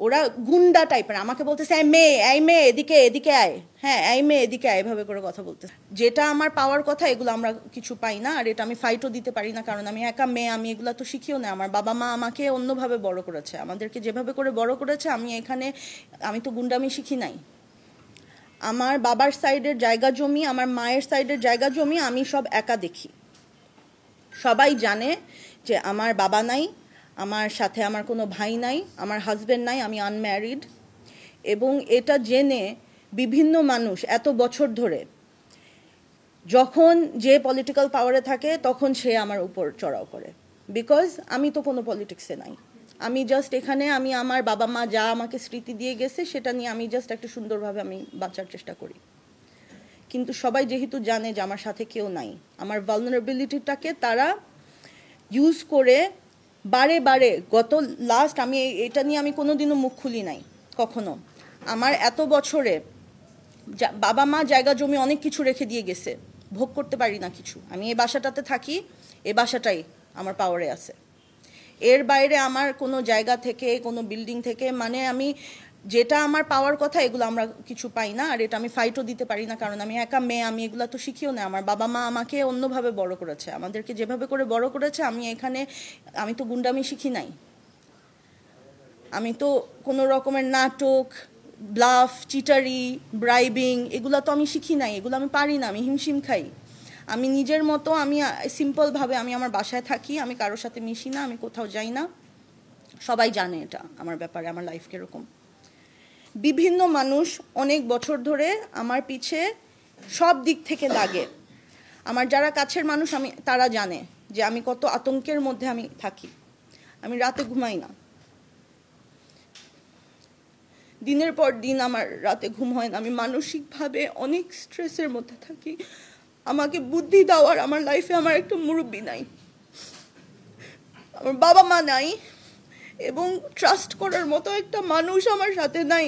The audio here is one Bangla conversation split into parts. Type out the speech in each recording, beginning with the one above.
ওরা গুন্ডা টাইপের আমাকে বলতেছে এই মেয়ে এদিকে এদিকে আয়, হ্যাঁ এই মেয়ে এদিকে আয়, এভাবে করে কথা বলতেছে। যেটা আমার পাওয়ার কথা এগুলো আমরা কিছু পাই না, আর এটা আমি ফাইটও দিতে পারি না, কারণ আমি একা মেয়ে, আমি এগুলো তো শিখিও না। আমার বাবা মা আমাকে অন্যভাবে বড় করেছে, আমাদেরকে যেভাবে করে বড় করেছে, আমি তো গুন্ডামি শিখি নাই। আমার বাবার সাইডের জায়গা জমি, আমার মায়ের সাইডের জায়গা জমি আমি সব একা দেখি। সবাই জানে যে আমার বাবা নাই, আমার সাথে আমার কোনো ভাই নাই, আমার হাজব্যান্ড নাই, আমি আনম্যারিড। এবং এটা জেনে বিভিন্ন মানুষ এত বছর ধরে যখন যে পলিটিক্যাল পাওয়ারে থাকে তখন সে আমার উপর চড়াও করে, বিকজ আমি তো কোনো পলিটিক্সে নাই। আমি জাস্ট এখানে আমি আমার বাবা মা যা আমাকে স্মৃতি দিয়ে গেছে সেটা নিয়ে আমি জাস্ট একটা সুন্দরভাবে আমি বাঁচার চেষ্টা করি। কিন্তু সবাই যেহেতু জানে যে আমার সাথে কেউ নাই, আমার ভালনারেবিলিটিটাকে তারা ইউজ করে বারে বারে লাস্ট আমি এটা নিয়ে আমি কোনোদিনও মুখ খুলি নাই কখনো। আমার এত বছরে বাবা মা জায়গা জমি অনেক কিছু রেখে দিয়ে গেছে, ভোগ করতে পারি না কিছু। আমি এই বাসাটাতে থাকি, এই বাসাটাই আমার পাওয়ারে আছে। এর বাইরে আমার কোনো জায়গা থেকে কোনো বিল্ডিং থেকে আমি যেটা আমার পাওয়ার কথা এগুলো আমরা কিছু পাই না, আর এটা আমি ফাইটও দিতে পারি না, কারণ আমি একা মেয়ে, আমি এগুলো তো শিখিও না। আমার বাবা মা আমাকে অন্যভাবে বড় করেছে, আমাদেরকে যেভাবে করে বড় করেছে, আমি তো গুন্ডামি শিখি নাই। আমি তো কোনো রকমের নাটক, ব্লাফ, চিটারি, ব্রাইবিং এগুলো তো আমি শিখি নাই, এগুলো আমি পারি না, আমি হিমশিম খাই। আমি নিজের মতো আমি সিম্পলভাবে আমি আমার বাসায় থাকি, আমি কারোর সাথে মিশি না, আমি কোথাও যাই না। সবাই জানে এটা আমার ব্যাপারে, আমার লাইফ কিরকম। বিভিন্ন মানুষ অনেক বছর ধরে আমার পিছে সব দিক থেকে লাগে। আমার যারা কাছের মানুষ তারা জানে যে আমি কত আতঙ্কের মধ্যে আমি থাকি। আমি রাতে ঘুমাই না, দিনের পর দিন আমার রাতে ঘুম হয় না, আমি মানসিকভাবে অনেক স্ট্রেসের মধ্যে থাকি। আমাকে বুদ্ধি দেওয়ার আমার লাইফে আমার একটা মুরব্বি নাই, আমার বাবা মা নাই, এবং ট্রাস্ট করার মতো একটা মানুষ আমার সাথে নাই।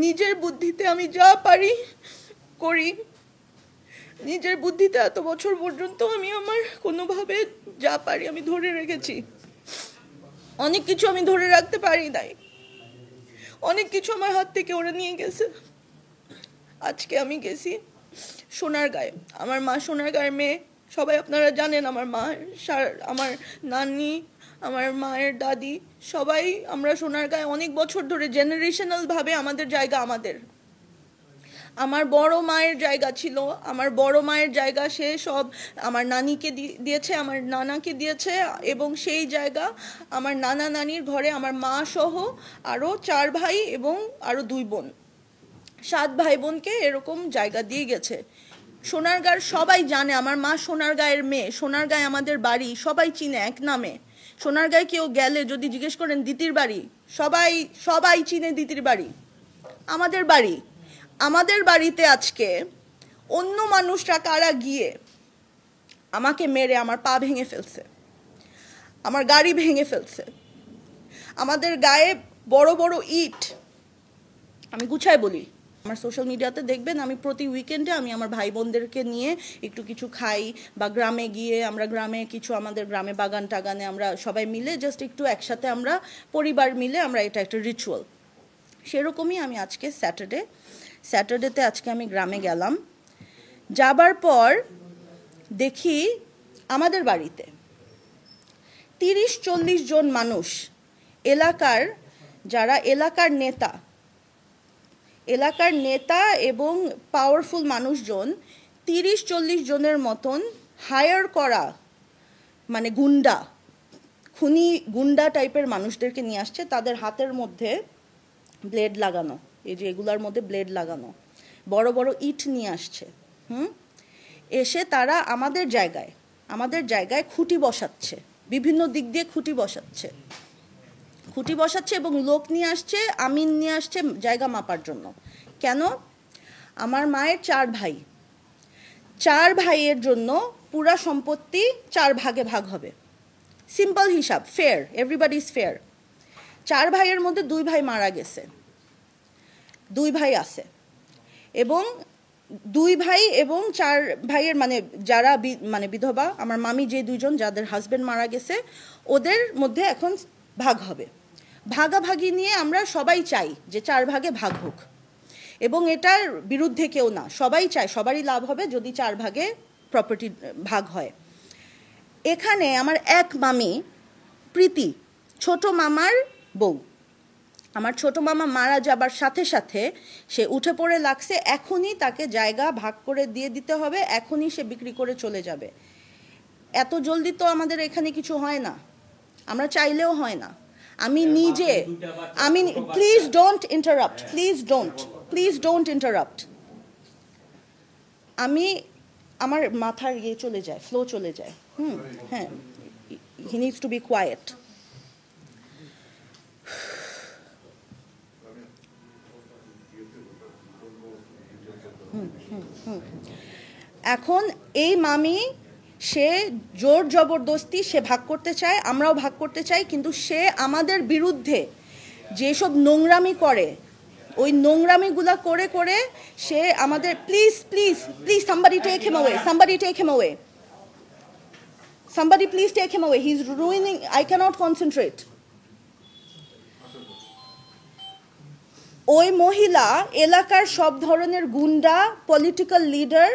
নিজের বুদ্ধিতে আমি যা পারি করি, নিজের বুদ্ধিতে এত বছর পর্যন্ত আমি আমার কোনোভাবে যা পারি আমি ধরে রেখেছি। অনেক কিছু আমি ধরে রাখতে পারি নাই, অনেক কিছু আমার হাত থেকে ওরা নিয়ে গেছে। আজকে আমি গেছি সোনারগাঁয়ে, আমার মা সোনারগাঁয়ের মেয়ে, সবাই আপনারা জানেন। আমার মা, আমার নানি, আমার মায়ের দাদি, সবাই আমরা সোনারগাঁয়ে অনেক বছর ধরে জেনারেশনাল ভাবে আমাদের জায়গা আমাদের। আমার বড় মায়ের জায়গা ছিল, আমার বড় মায়ের জায়গা সে সব আমার নানিকে দিয়েছে, আমার নানাকে দিয়েছে, এবং সেই জায়গা আমার নানা নানির ঘরে আমার মা সহ আরও 4 ভাই এবং আরও 2 বোন, 7 ভাই বোনকে এরকম জায়গা দিয়ে গেছে। সোনারগাঁর সবাই জানে, আমার মা সোনারগাঁয়ের মেয়ে, সোনারগাঁয়ে আমাদের বাড়ি, সবাই চিনে এক নামে। সোনারগাঁয়ে কেউ গেলে যদি জিজ্ঞেস করেন দিদির বাড়ি, সবাই চিনে দিদির বাড়ি। আমাদের বাড়িতে আজকে অন্য মানুষরা কারা গিয়ে আমাকে মেরে আমার পা ভেঙে ফেলছে, আমার গাড়ি ভেঙে ফেলছে, আমাদের গায়ে বড় বড় ইট। আমি গুছায় বলি, আমার সোশ্যাল মিডিয়াতে দেখবেন আমি প্রতি উইকেন্ডে আমি আমার ভাই বোনদেরকে নিয়ে একটু কিছু খাই, বা গ্রামে গিয়ে আমরা আমাদের গ্রামে বাগান টাগানে আমরা সবাই মিলে জাস্ট একটু একসাথে আমরা পরিবার মিলে আমরা এটা একটা রিচুয়াল। সেরকমই আমি আজকে স্যাটারডেতে আজকে আমি গ্রামে গেলাম। যাবার পর দেখি আমাদের বাড়িতে 30-40 জন মানুষ, যারা এলাকার নেতা এবং পাওয়ারফুল মানুষজন, 30-40 জনের মতন হায়ার করা গুন্ডা টাইপের মানুষদেরকে নিয়ে আসছে। তাদের হাতের মধ্যে ব্লেড লাগানো, এই যে এগুলার মধ্যে ব্লেড লাগানো, বড় বড় ইট নিয়ে আসছে। এসে তারা আমাদের জায়গায় খুঁটি বসাচ্ছে, বিভিন্ন দিক দিয়ে খুঁটি বসাচ্ছে এবং লোক নিয়ে আসছে, আমিন নিয়ে আসছে জায়গা মাপার জন্য। কেন? আমার মায়ের 4 ভাইয়ের জন্য পুরা সম্পত্তি 4 ভাগে ভাগ হবে। সিম্পল হিসাব, ফেয়ার, এভরিবডি ইজ ফেয়ার। 4 ভাইয়ের মধ্যে 2 ভাই মারা গেছে, 2 ভাই আছে, এবং 2 ভাই এবং 4 ভাইয়ের যারা বিধবা, আমার মামি যে 2 জন যাদের হাজবেন্ড মারা গেছে, ওদের মধ্যে এখন ভাগ হবে। ভাগাভাগি নিয়ে আমরা সবাই চাই যে 4 ভাগে ভাগ হোক, এবং এটার বিরুদ্ধে কেউ না, সবাই চায় সবারই লাভ হবে যদি 4 ভাগে প্রপার্টি ভাগ হয়। এখানে আমার এক মামি প্রীতি, ছোট মামার বউ, আমার ছোট মামা মারা যাবার সাথে সাথে সে উঠে পড়ে লাগছে এখনই তাকে জায়গা ভাগ করে দিয়ে দিতে হবে, এখনই সে বিক্রি করে চলে যাবে। এত জলদি তো আমাদের এখানে কিছু হয় না, আমরা চাইলেও হয় না। আমি নিজে please don't interrupt, please don't interrupt. আমার মাথার চলে যায়, ফ্লো চলে যায়। হ্যাঁ, he needs to be quiet. এখন এই মামি সে জোর জবরদস্তি সে ভাগ করতে চায়, আমরাও ভাগ করতে চাই, কিন্তু সে আমাদের বিরুদ্ধে যেসব নোংরামি করে, ওই নোংরামিগুলা করে করে সে আমাদের please please please somebody take him away, somebody please take him away, he's ruining, I cannot concentrate. ওই মহিলা এলাকার সব ধরনের গুন্ডা, পলিটিক্যাল লিডার,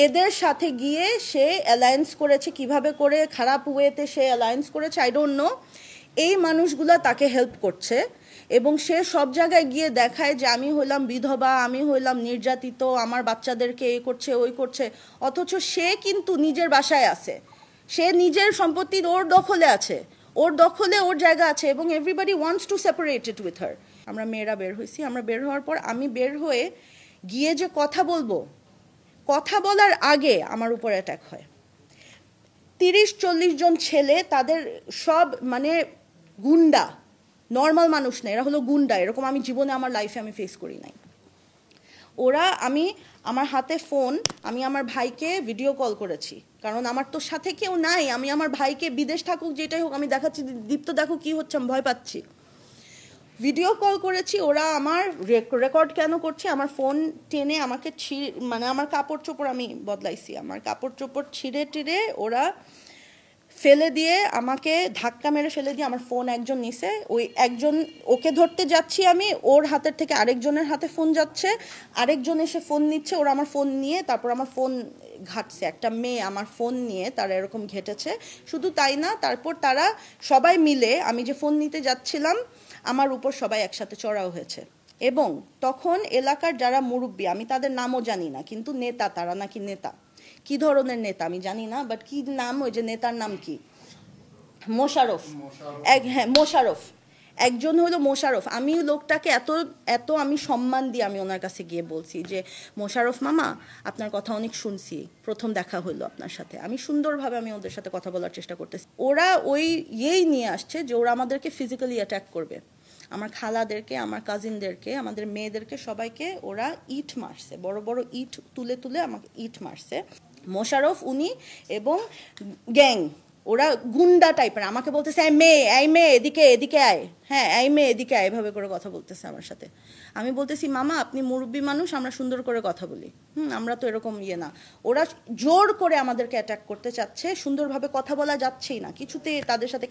এদের সাথে গিয়ে সে অ্যালায়েন্স করেছে, কিভাবে করে খারাপ ওয়েতে সে অ্যালায়েন্স করেছে আই ডোন্ট নো। এই মানুষগুলা তাকে হেল্প করছে এবং সে সব জায়গায় গিয়ে দেখায় যে আমি হইলাম বিধবা, আমি হইলাম নির্যাতিত, আমার বাচ্চাদেরকে এ করছে ওই করছে, অথচ সে কিন্তু নিজের বাসায় আছে, সে নিজের সম্পত্তি ওর দখলে আছে, ওর দখলে ওর জায়গা আছে, এবং everybody wants to separate it with her. আমরা মেয়েরা বের হয়েছি, আমরা বের হওয়ার পর আমি বের হয়ে গিয়ে যে কথা বলবো, কথা বলার আগে আমার উপর অ্যাটাক হয়। 30-40 জন ছেলে, তাদের সব মানে গুন্ডা, নর্মাল মানুষ না, এরা হলো গুন্ডা। এরকম আমি জীবনে আমার লাইফে আমি ফেস করি নাই। ওরা আমার হাতে ফোন, আমি আমার ভাইকে ভিডিও কল করেছি, কারণ আমার তো সাথে কেউ নাই। আমি আমার ভাইকে বিদেশ থাকুক যেটাই হোক আমি দেখাচ্ছি, দীপ্ত দেখো কি হচ্ছে, আমি ভয় পাচ্ছি। ভিডিও কল করেছি, ওরা আমার রেকর্ড কেন করছে, আমার ফোন টেনে আমাকে মানে আমার কাপড় চোপড় আমি বদলাইছি, আমার কাপড় চোপড় ছিঁড়ে টিড়ে ওরা ফেলে দিয়ে, আমাকে ধাক্কা মেরে ফেলে দিয়ে আমার ফোন একজন নিছে। ওই একজন, ওকে ধরতে যাচ্ছি আমি, ওর হাতের থেকে আরেকজনের হাতে ফোন যাচ্ছে, আরেকজন এসে ফোন নিচ্ছে, ওরা আমার ফোন নিয়ে তারপর আমার ফোন ঘাটছে। একটা মেয়ে আমার ফোন নিয়ে তারা এরকম ঘেটেছে। শুধু তাই না, তারপর তারা সবাই মিলে, আমি যে ফোন নিতে যাচ্ছিলাম আমার উপর সবাই একসাথে চড়াও হয়েছে। এবং তখন এলাকার যারা মুরব্বী, আমি তাদের নামও জানি না, কিন্তু নেতা, তারা নাকি নেতা, কি ধরনের নেতা আমি জানি না, বাট কি নাম, ওই যে নেতার নাম কি, মোশাররফ। হ্যাঁ, মোশাররফ, একজন হলো মোশাররফ। আমি লোকটাকে এত আমি সম্মান দিয়ে আমি ওনার কাছে গিয়ে বলছি যে মোশাররফ মামা, আপনার কথা অনেক শুনছি, প্রথম দেখা হলো আপনার সাথে। আমি সুন্দরভাবে আমি ওদের সাথে কথা বলার চেষ্টা করতেছি। ওরা ওই নিয়ে আসছে যে ওরা আমাদেরকে ফিজিক্যালি অ্যাটাক করবে, আমার খালাদেরকে, আমার কাজিনদেরকে, আমাদের মেয়েদেরকে, সবাইকে ওরা ইট মারছে, বড় বড় ইট তুলে তুলে আমাকে ইট মারছে। মোশাররফ উনি এবং গ্যাং, ওরা গুন্ডা টাইপের, আমাকে বলতেছে এই মেয়ে এদিকে আয়, হ্যাঁ এই মেয়ে এদিকে আয়, এভাবে করে কথা বলতেছে আমার সাথে। আমি বলতেছি মামা আপনি মুরব্বী মানুষ, আমরা সুন্দর করে কথা বলি, আমরা তো এরকম না। ওরা জোর করে আমাদেরকে অ্যাটাক করতে চাচ্ছে, সুন্দরভাবে কথা বলা যাচ্ছেই না কিছুতে, তাদের সাথে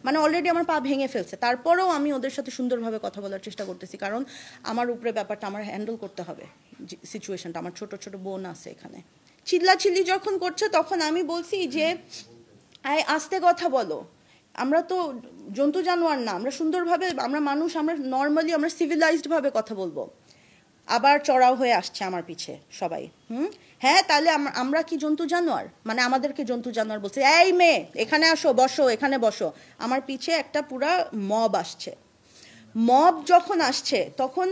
মানে অলরেডি আমার পা ভেঙে ফেলছে, তারপরেও আমি ওদের সাথে সুন্দরভাবে কথা বলার চেষ্টা করতেছি, কারণ আমার উপরে ব্যাপারটা আমার হ্যান্ডেল করতে হবে সিচুয়েশনটা। আমার ছোট ছোট বোন আছে এখানে। চিল্লাচিল্লি যখন করছে তখন আমি বলছি যে আস্তে কথা বলো, আমরা তো জন্তু জানোয়ার না, আমরা সুন্দরভাবে, আমরা মানুষ, আমরা নর্মালি, আমরা সিভিলাইজড ভাবে কথা বলবো। আবার চড়াও হয়ে আসছে আমার পিছে সবাই। হ্যাঁ, তাহলে আমরা কি জন্তু জানোয়ার, মানে আমাদেরকে জন্তু জানোয়ার বলছে। এই মেয়ে এখানে আসো, বসো, এখানে বসো। আমার পিছে একটা পুরা মব আসছে। মব যখন আসছে তখন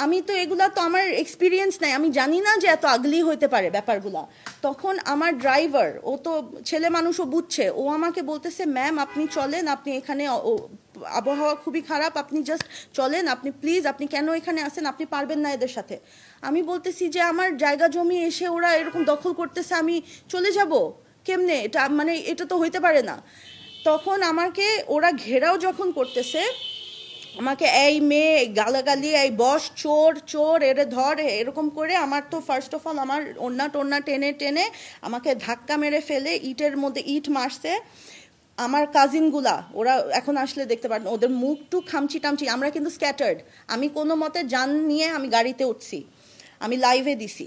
আমি তো এগুলা তো আমার এক্সপিরিয়েন্স নাই, আমি জানি না যে এত আগলি হইতে পারে ব্যাপারগুলা। তখন আমার ড্রাইভার, ও তো ছেলে মানুষ, ও বুঝছে, ও আমাকে বলতেছে ম্যাম আপনি চলেন, আপনি এখানে আবহাওয়া খুবই খারাপ, আপনি জাস্ট চলেন, আপনি প্লিজ, আপনি কেন এখানে আসেন, আপনি পারবেন না এদের সাথে। আমি বলতেছি যে আমার জায়গা জমি এসে ওরা এরকম দখল করতেছে, আমি চলে যাব কেমনে, এটা মানে এটা তো হইতে পারে না। তখন আমাকে ওরা ঘেরাও যখন করতেছে, আমাকে এই মেয়ে গালাগালি, এই বস, চোর এরে ধর, এরকম করে আমার তো ফার্স্ট অফ অল আমার ওড়না টোড়না টেনে টেনে আমাকে ধাক্কা মেরে ফেলে ইটের মধ্যে ইট মারছে। আমার কাজিনগুলা ওরা এখন আসলে দেখতে পারেন, ওদের মুখ টুক খামচি টামচি, আমরা কিন্তু স্ক্যাটার্ড। আমি কোনো মতে যান নিয়ে আমি গাড়িতে উঠছি, আমি লাইভে দিছি,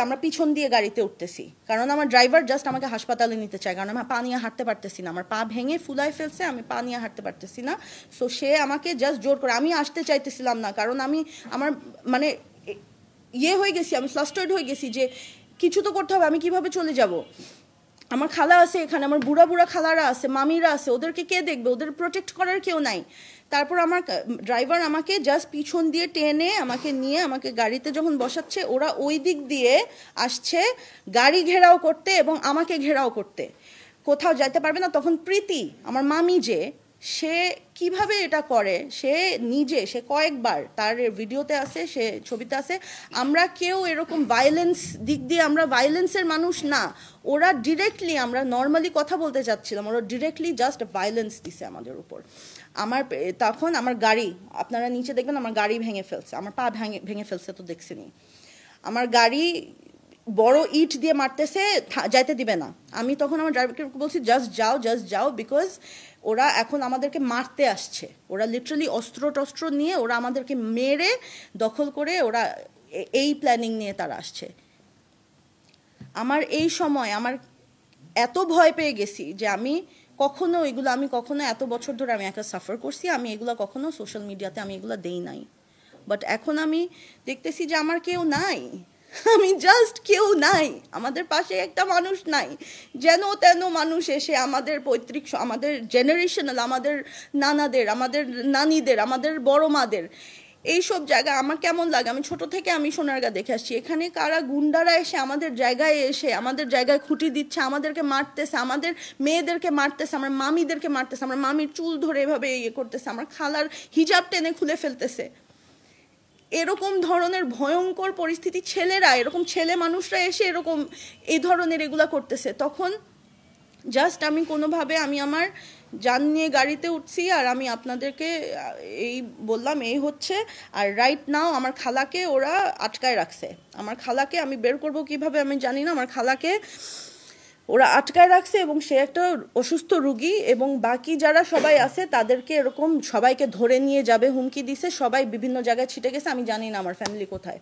আমরা পিছন দিয়ে গাড়িতে উঠতেছি, কারণ আমার ড্রাইভার জাস্ট আমাকে হাসপাতালে নিতে চায়, কারণ আমি পা নিয়ে হাঁটতে পারতেছি না, আমার পা ভেঙে ফুলায় ফেলছে, আমি পা নিয়ে হাঁটতে পারতেছি না। সো সে আমাকে জাস্ট জোর করে, আমি আসতে চাইতেছিলাম না, কারণ আমার মানে হয়ে গেছি, আমি ফ্লাস্টার্ড হয়ে গেছি যে কিছু তো করতে হবে, আমি কিভাবে চলে যাব। আমার খালা আছে এখানে, আমার বুড়া বুড়া খালারা আছে, মামিরা আছে, ওদেরকে কে দেখবে, ওদের প্রোটেক্ট করার কেউ নাই। তারপর আমার ড্রাইভার আমাকে জাস্ট পিছন দিয়ে টেনে আমাকে নিয়ে আমাকে গাড়িতে যখন বসাচ্ছে, ওরা ওই দিক দিয়ে আসছে গাড়ি ঘেরাও করতে এবং আমাকে ঘেরাও করতে, কোথাও যাইতে পারবে না। তখন প্রীতি আমার মামি যে, সে কিভাবে এটা করে, সে কয়েকবার, তার ভিডিওতে আছে, সে ছবিতে আছে, আমরা কেউ এরকম ভায়োলেন্স দিক দিয়ে, আমরা ভায়োলেন্সের মানুষ না। ওরা ডিরেক্টলি, আমরা নর্মালি কথা বলতে চাচ্ছিলাম, ওরা ডিরেক্টলি জাস্ট ভায়োলেন্স দিছে আমাদের উপর। তখন আমার গাড়ি, আপনারা নিচে দেখবেন আমার গাড়ি ভেঙে ফেলছে, আমার পা ভেঙে ফেলছে, তো দেখছেনি। আমার গাড়ি বড় ইট দিয়ে মারতেছে, যাইতে দিবে না। আমি তখন আমার ড্রাইভারকে বলছি জাস্ট যাও, বিকজ ওরা এখন আমাদেরকে মারতে আসছে, ওরা লিটারালি অস্ত্র টস্ত্র নিয়ে ওরা আমাদেরকে মেরে দখল করে, ওরা এই প্ল্যানিং নিয়ে তারা আসছে। আমার এই সময় আমার এত ভয় পেয়ে গেছি যে আমি কখনো এত বছর ধরে আমি একটা সাফার করছি, আমি এগুলো কখনো সোশ্যাল মিডিয়াতে আমি এগুলো দেই নাই। বাট এখন আমি দেখতেছি যে আমার কেউ নাই, আমি জাস্ট কেউ নাই, আমাদের পাশে একটা মানুষ নাই। যেন তেন মানুষ এসে আমাদের পৈতৃক, আমাদের জেনারেশনাল, আমাদের নানাদের, আমাদের নানিদের, আমাদের বড় মাদের, এইসব জায়গা আমার কেমন লাগে। আমি ছোট থেকে আমি সোনারগাঁ দেখে আসছি, এখানে কারা গুন্ডারা এসে আমাদের জায়গায় এসে আমাদের জায়গায় খুঁটি দিচ্ছে, আমাদেরকে মারতেছে, আমাদের মেয়েদেরকে মারতেছে, আমার মামিদেরকে মারতেছে, আমার মামির চুল ধরে এভাবে করতেছে, আমার খালার হিজাব টেনে খুলে ফেলতেছে। এরকম ধরনের ভয়ঙ্কর পরিস্থিতি, ছেলেরা, এরকম ছেলে মানুষরা এসে এরকম এই ধরনের এগুলা করতেছে। তখন জাস্ট আমি কোনোভাবে আমি আমার যান নিয়ে গাড়িতে উঠছি, আর আমি আপনাদেরকে এই বললাম এই হচ্ছে। আর রাইট নাও আমার খালাকে ওরা আটকায় রাখছে, আমার খালাকে আমি বের করব কিভাবে আমি জানি না, আমার খালাকে ওরা আটকায় রাখছে, এবং সে একটা অসুস্থ রুগী, এবং বাকি যারা সবাই আছে তাদেরকে এরকম সবাইকে ধরে নিয়ে যাবে হুমকি দিছে, সবাই বিভিন্ন জায়গায় ছিটে গেছে। আমি জানি না আমার ফ্যামিলি কোথায়,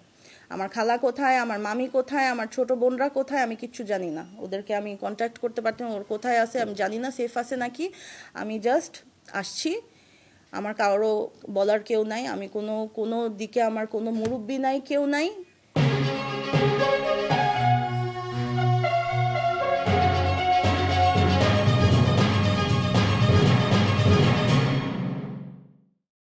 আমার খালা কোথায়, আমার মামি কোথায়, আমার ছোট বোনরা কোথায়, আমি কিচ্ছু জানি না। ওদেরকে আমি কন্ট্যাক্ট করতে পারতাম, ওর কোথায় আছে আমি জানি না, সেফ আছে নাকি। আমি জাস্ট আসছি, আমার কারো বলার কেউ নাই, আমি কোনো দিকে আমার কোনো মুরব্বি নাই, কেউ নাই।